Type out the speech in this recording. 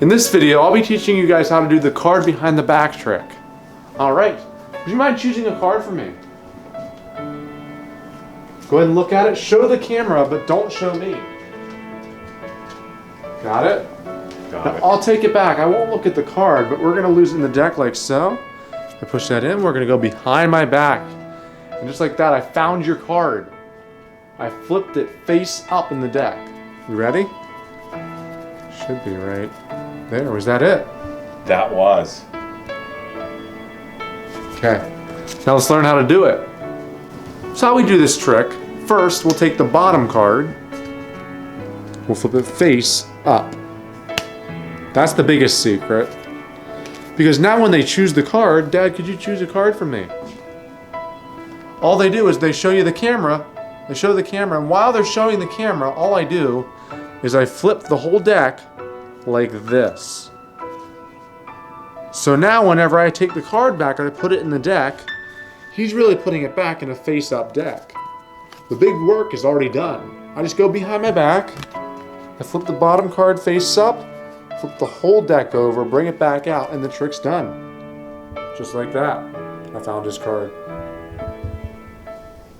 In this video, I'll be teaching you guys how to do the card behind the back trick. All right, would you mind choosing a card for me? Go ahead and look at it. Show the camera, but don't show me. Got it? Got it. I'll take it back. I won't look at the card, but we're gonna lose it in the deck like so. I push that in, we're gonna go behind my back. And just like that, I found your card. I flipped it face up in the deck. You ready? Should be right. There, was that it? That was. Okay, now let's learn how to do it. So how we do this trick, first we'll take the bottom card, we'll flip it face up. That's the biggest secret. Because now when they choose the card, Dad, could you choose a card for me? All they do is they show you the camera, and while they're showing the camera, all I do is I flip the whole deck like this. So now whenever I take the card back and I put it in the deck, he's really putting it back in a face-up deck. The big work is already done. I just go behind my back, I flip the bottom card face up, flip the whole deck over, bring it back out, and the trick's done. Just like that. I found his card.